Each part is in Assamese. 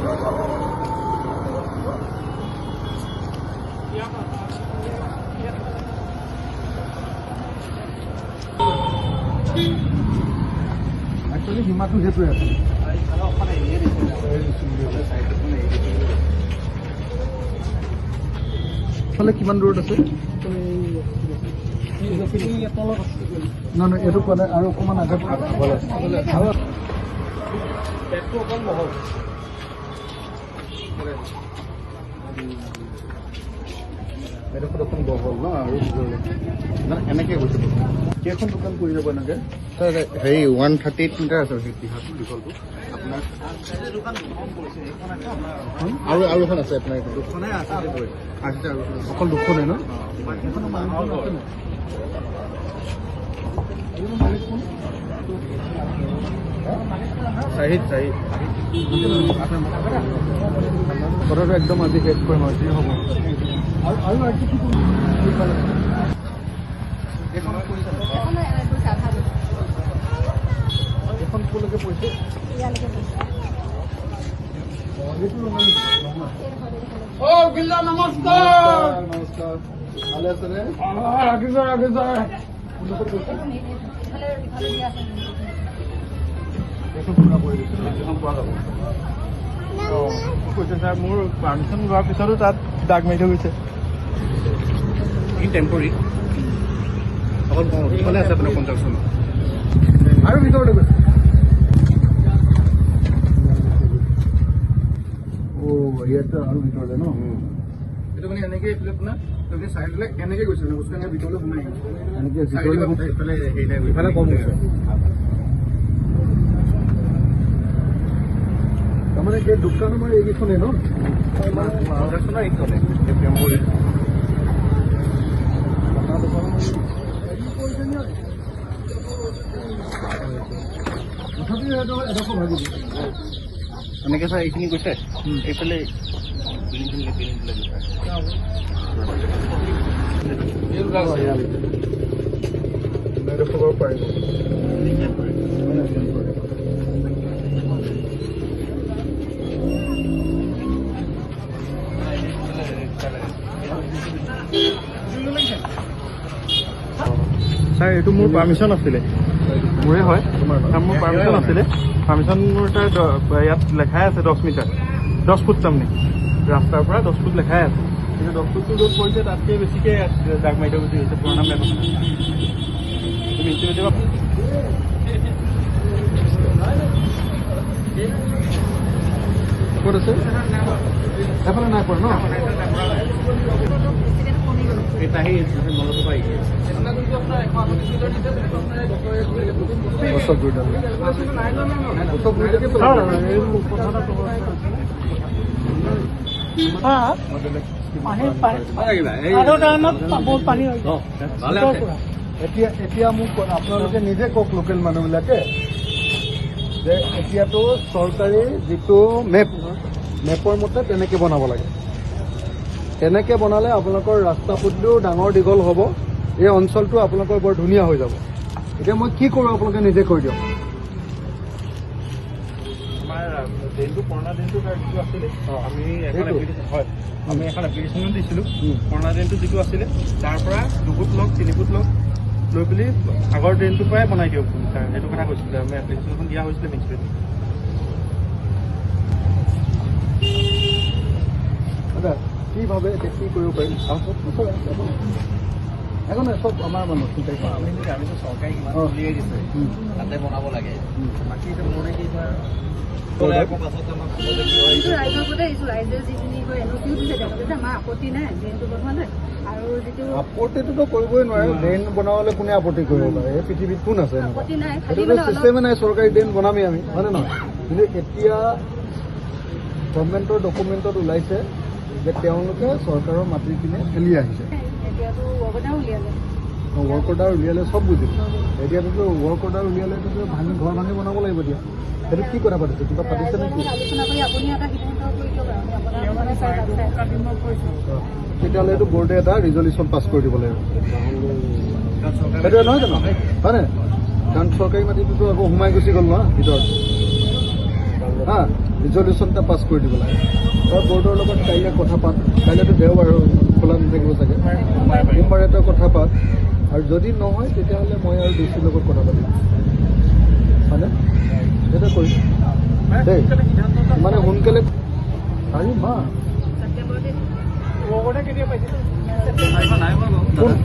Actually, সীমাটো সেইটোৱে আছে। ফালে কিমান দূৰত আছে? নহয় এইটো কোৱা নাই, আৰু অকণমান আগত এডোখৰ অকণ বহল ন আৰু মানে এনেকৈ গৈছে কেইখন দোকান কৰি যাব এনেকৈ হেৰি 138 মিটাৰ আছে দীঘলটো আপোনাৰ আৰু এখন আছে আপোনাৰ দুখনে আছে আৰু অকল দুখনে ন চাহিদ কথাটো একদম আজি শেষ কৰিম আৰু যি হ'ব আৰু এখন ক'লৈকে পৰিছে নমস্কাৰ নমস্কাৰ ভালে আছেনে কৈছে ছাৰ মোৰ পাৰ্মিশ্যন লোৱাৰ পিছতো তাত দাগ মাৰি থৈ গৈছে টেম্পৰী অকল ইফালে আছে আপোনাৰ কনষ্ট্ৰাকশ্যন আৰু ভিতৰতে গৈছে ইয়াতে আৰু ভিতৰতে ন এইটো মানে এনেকৈ এইফালে আপোনাৰ চাইডলৈ এনেকৈ গৈছে মানে বস্তু এনেকৈ ভিতৰলৈ সোমাই এনেকৈ ইফালে কম গৈছে তাৰমানে এই দোকান আমাৰ এইকেইখনে ন কনষ্ট্ৰাকশ্যনৰ এইখনে টেম্পৰী এনেকে ছাৰ এইখিনি গৈছে এইফালে খবৰ পাৰিব ছাৰ এইটো মোৰ পাৰ্মিশ্যন আছিলে মোৰে হয় মোৰ পাৰ্মিশ্যন আছিলে পাৰ্মিশ্যন মোৰ তাৰ ইয়াত লেখাই আছে 10 মিটাৰ 10 ফুট তাৰমানে ৰাস্তাৰ পৰা 10 ফুট লেখাই আছে কিন্তু 10 ফুটটো য'ত পৰিছে তাতকৈ বেছিকৈ দাগ মাৰি থৈ গুচি গৈছে পুৰণা মেপ ক'ত আছে এফালে নাই পৰা ন এতিয়া মোক আপোনালোকে নিজে কওক লোকেল মানুহবিলাকে যে এতিয়াতো চৰকাৰী যিটো মেপৰ মতে তেনেকৈ বনাব লাগে তেনেকৈ বনালে আপোনালোকৰ ৰাস্তা পদূলিও ডাঙৰ দীঘল হ'ব এই অঞ্চলটো আপোনালোকৰ বৰ ধুনীয়া হৈ যাব এতিয়া মই কি কৰোঁ আপোনালোকে নিজে কৈ দিয়ক আমাৰ ড্ৰেইনটো পুৰণা ড্ৰেইনটো যিটো আছিলে আমি এখন এপ্লিকেশ্যনো দিছিলোঁ পুৰণা ড্ৰেইনটো যিটো আছিলে তাৰ পৰা 2 ফুট লওক 3 ফুট লওক লৈ পেলি আগৰ ড্ৰেইনটোৰ পৰাই বনাই দিয়ক ছাৰ সেইটো কথা কৈছিলে আমি এপ্লিকেশ্যনখন দিয়া হৈছিলে মিউনিচিপালিটি দাদা কি ভাবে এতিয়া কি কৰিব পাৰিম একো নাই চব আমাৰ মানুহ আমিতো চৰকাৰী ইমান উলিয়াই দিছে তাতে বনাব লাগে বাকী এতিয়া মনে কি আপত্তিটোতো কৰিবই নোৱাৰে ড্ৰেইন বনাবলৈ কোনে আপত্তি কৰিব পাৰে এই পৃথিৱীত কোন আছে সেইটোতো চিষ্টেমে নাই চৰকাৰী ড্ৰেইন বনামেই আমি হয়নে নহয় কিন্তু এতিয়া গভৰ্ণমেণ্টৰ ডকুমেণ্টত ওলাইছে যে তেওঁলোকে চৰকাৰৰ মাটি কিনে ঠেলি আহিছে ৱৰ্ক অৰ্ডাৰ উলিয়ালে চব বুজিব এতিয়াতো ৱৰ্ক অৰ্ডাৰ উলিয়ালেতো ঘৰ ভাঙি বনাব লাগিব এতিয়া সেইটো কি কথা পাতিছে কিবা পাতিছে নেকি তেতিয়াহ'লে এইটো বৰ্ডে এটা ৰিজলিউশ্যন পাছ কৰি দিব লাগিব সেইটোৱে নহয় জানো হয়নে কাৰণ চৰকাৰী মাটিটোতো আকৌ সোমাই গুচি গ'ল ন ভিতৰত হা ৰিজলিউশ্যন এটা পাছ কৰি দিব লাগে তই বৰ্ডৰ লগত কাইলৈ কথা পাত কাইলৈতো দেওবাৰ খোলা নাথাকিব চাগে সোমবাৰে তই কথা পাত আৰু যদি নহয় তেতিয়াহ'লে মই আৰু ডিচিৰ লগত কথা পাতিম হয়নে সেইটো কৰিম দেই মানে সোনকালে চাৰি মাহ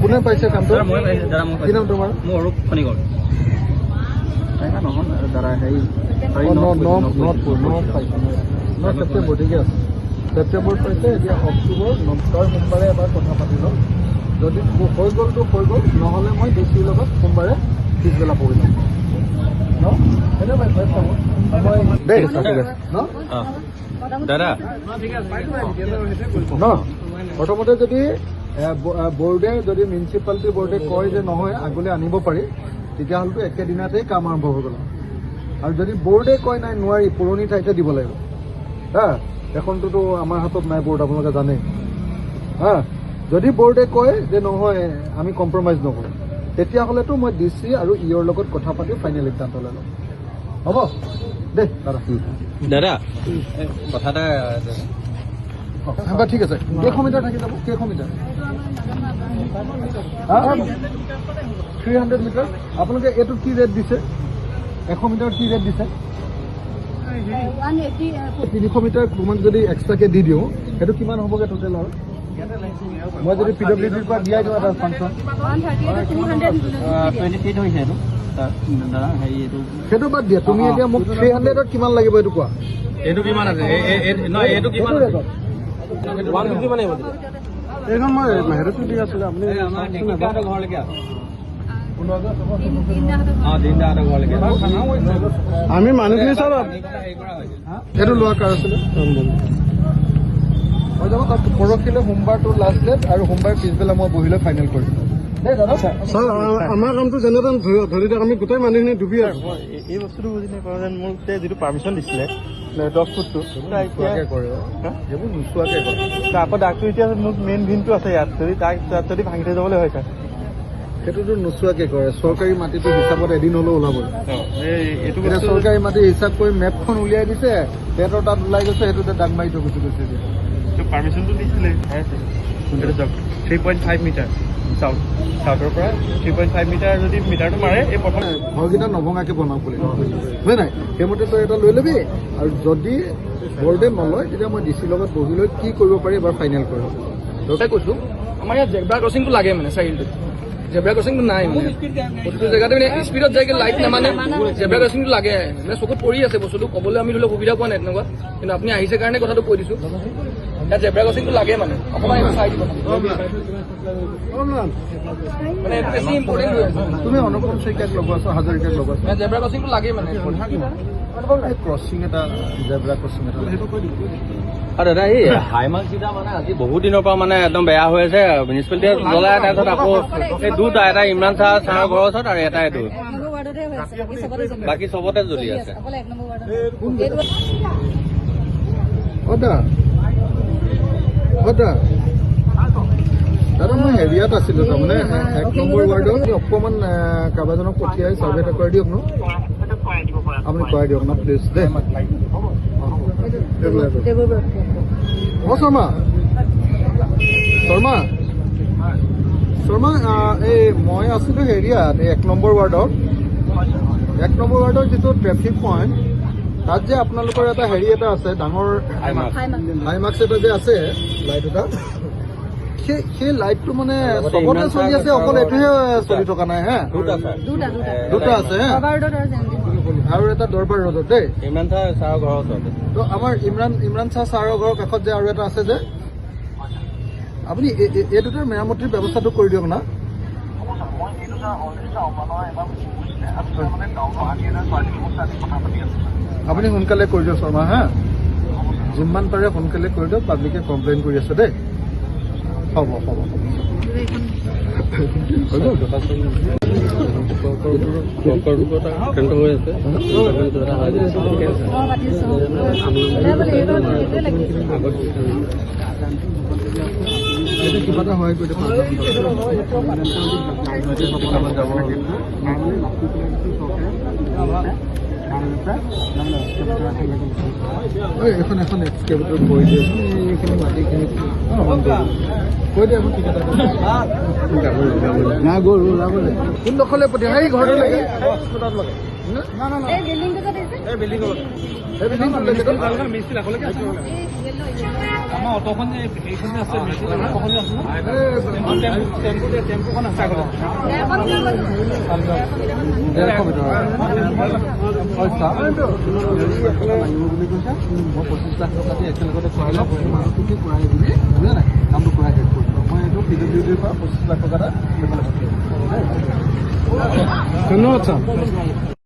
কোনে পাইছে কামটো কি নাম তোমাৰ ছেপ্টেম্বৰ ঠিকে আছে ছেপ্টেম্বৰত পাইছে এতিয়া অক্টোবৰ সোমবাৰে এবাৰ কথা পাতি ল'ম যদি হৈ গ'লতো হৈ গ'ল নহ'লে মই ডিচিৰ লগত সোমবাৰে পিছবেলা পঢ়ি ল'ম ন দেই ন দাদা ন প্ৰথমতে যদি বৰ্ডে যদি মিউনিচিপালিটি বৰ্ডে কয় যে নহয় আগলৈ আনিব পাৰি তেতিয়াহ'লেতো একেদিনতেই কাম আৰম্ভ হৈ গ'ল আৰু যদি বৰ্ডে কয় নাই নোৱাৰি পুৰণি ঠাইতে দিব লাগিব হা এখনটোতো আমাৰ হাতত নাই বৰ্ড আপোনালোকে জানে হা যদি বৰ্ডে কয় যে নহয় আমি কম্প্ৰমাইজ নকৰোঁ তেতিয়াহ'লেতো মই ডিচি আৰু ইঅ'ৰ লগত কথা পাতি ফাইনেল সিদ্ধান্ত লৈ ল'ম হ'ব দেই দাদা দাদা কথা এটা ঠিক আছে কেইশ মিটাৰ থাকি যাব কেইশ মিটাৰ 300 মিটাৰ আপোনালোকে এইটো কি ৰেট দিছে 100 মিটাৰ কি ৰেট দিছে 300 মিটাৰ তোমাক যদি এক্সট্ৰাকে দি দিওঁ সেইটো কিমান হ'বগৈ টোটেল আৰু মই যদি PWDৰ পৰা দিয়াই দিওঁ এটা ফাংচন 20 ফিট হৈছে এইটো দাদা হেৰি এইটো সেইটো বাদ দিয়া তুমি এতিয়া মোক 300ত কিমান লাগিব এইটো কোৱা এইটো কিমান আছে নহয় এইটো কিমান এইটো ৰেটত 150 মানে এইখন মই হেৰিটো দি আছিলোঁ আপুনি ঘৰলৈকে আছে দিনদাহঁতৰ ঘৰলৈকে আমি মানুহখিনি চাব সেইটো লোৱা কাৰ আছিলে মই যাব তাত পৰহিলৈ সোমবাৰটো লাষ্ট ডেট আৰু সোমবাৰ পিছবেলা মই বহিলৈ ফাইনেল কৰিম ছাৰ আমাৰ কামটো যেনে তেনে ধৰি দিয়ক আমি গোটেই মানুহখিনি ডুবি আছো এই বস্তুটো বুজি নাপাওঁ যেন মোক যিটো পাৰ্মিশ্যন দিছিলে 10 ফুটটো নোচোৱাকৈ কৰে সেইবোৰ নোচোৱাকৈ কৰে আকৌ ডাকটো এতিয়া মোক মেইন ভিনটো আছে ইয়াত যদি তাক যদি ভাঙি থৈ যাবলৈ হয় ছাৰ সেইটোতো নোচোৱাকৈ কৰে চৰকাৰী মাটিটো হিচাপত এদিন হ'লেও ওলাবই এইটো এতিয়া চৰকাৰী মাটি হিচাপ কৰি মেপখন উলিয়াই দিছে পেটৰ তাত ওলাই গৈছে সেইটোতে দাগ মাৰি থৈ গুচি গৈছে পাৰ্মিশ্যনটো দিছিলে 3.5 মিটাৰ চাউথৰ পৰা 3.5 মিটাৰ যদি মিটাৰটো মাৰে এই প্ৰথম ঘৰকেইটা নভঙাকৈ বনাব বুলি হয় নাই সেইমতে তই এটা লৈ ল'বি আৰু যদি বৰ্ডে নলয় তেতিয়া মই ডিচিৰ লগত বহি লৈ কি কৰিব পাৰি এবাৰ ফাইনেল কৰিম তই কৈছো আমাৰ ইয়াত জেব্ৰা ক্ৰচিংটো লাগে মানে চাৰিআলিটোত জেব্ৰা ক্ৰচিংটো নাই মানে প্ৰতিটো জেগাতে মানে স্পীডত যায়গৈ লাইট নামানে জেব্ৰা ক্ৰচিংটো লাগে মানে চকুত পৰি আছে বস্তুটো ক'বলৈ আমি ধৰি লওক সুবিধা পোৱা নাই তেনেকুৱা কিন্তু আপুনি আহিছে কাৰণে কথাটো কৈ দিছোঁ ইয়াত জেব্ৰা ক্ৰচিংটো লাগে মানে অকণমান এইটো চাই দিব মানে এইটো বেছি ইম্পৰ্টেণ্ট হৈ আছে তুমি অনুপম শইকীয়াক লগোৱাছ হাজৰিকাক লগোৱাছ মানে জেব্ৰা ক্ৰচিংটো লাগে মানে ক্ৰচিং এটা জেব্ৰা ক্ৰচিং এটা আৰু দাদা এই হাইমাৰ্ককেইটা মানে আজি বহুত দিনৰ পৰা মানে একদম বেয়া হৈ আছে মিউনিচিপালিটিয়ে জ্বলাই তাৰপিছত আকৌ এই দুটা এটা ইমৰান ছাৰৰ ঘৰৰ ওচৰত আৰু এটা এইটো বাকী চবতে জ্বলি আছে দাদা মই হেৰিয়াত আছিলোঁ তাৰমানে 1 নম্বৰ ৱাৰ্ডত অকণমান কাৰোবাজনক পঠিয়াই চাৰ্ভে এটা কৰি দিয়ক ন আপুনি কৰাই দিয়ক ন প্লিজ দেই অঁ শৰ্মা এই মই আছিলোঁ হেৰিয়াত এই 1 নম্বৰ ৱাৰ্ডত 1 নম্বৰ ৱাৰ্ডৰ যিটো ট্ৰেফিক পইণ্ট তাত যে আপোনালোকৰ এটা হেৰি এটা আছে ডাঙৰ হাইমাৰ্কছ এটা যে আছে লাইট এটা সেই লাইটটো মানে চবতে চলি আছে অকল এইটোহে চলি থকা নাই হা দুটা আছে হা আৰু এটা দৰবাৰ ৰোডত দেই ইমৰান ছাৰৰ ঘৰৰ ওচৰতে তো আমাৰ ইমৰান ছাৰৰ ঘৰৰ কাষত যে আৰু এটা আছে যে আপুনি এই দুটাৰ মেৰামতিৰ ব্যৱস্থাটো কৰি দিয়ক না আপুনি সোনকালে কৰি দিয়ক শৰ্মা হা যিমান পাৰে সোনকালে কৰি দিয়ক পাব্লিকে কমপ্লেইন কৰি আছে দেই হ'ব কিবা এটা সহায় কৰি দিব এখন এক্সকেভেটৰ কৰি দিয়কচোন এইখিনি মাটিখিনি কৈ দিয়া মোক ঠিকাদাৰ না গ'ল ওলাবলৈ কোনডোখৰলৈ পঠিয়াম এই ঘৰটো লাগে এই বিল্ডিংটো যে দিছে এই বিল্ডিঙত এই বিল্ডিংখন মিস্ত্ৰী লাগলৈকে আছে আমাৰ অটোখন যে এইখন আছে মিস্ত্ৰী অটোখন আছে টেম্পুখন আছে আগতে 150 মিটাৰ বুলি কৈছে মই 25 লাখ টকা দি একেলগতে কৰাই লওঁ মানুহটোকে কৰাই দিলে বুজা নাই কামটো কৰাই শেষ কৰি মই এইটো PWDৰ পৰা 25 লাখ টকা এটা ধন্যবাদ ছাৰ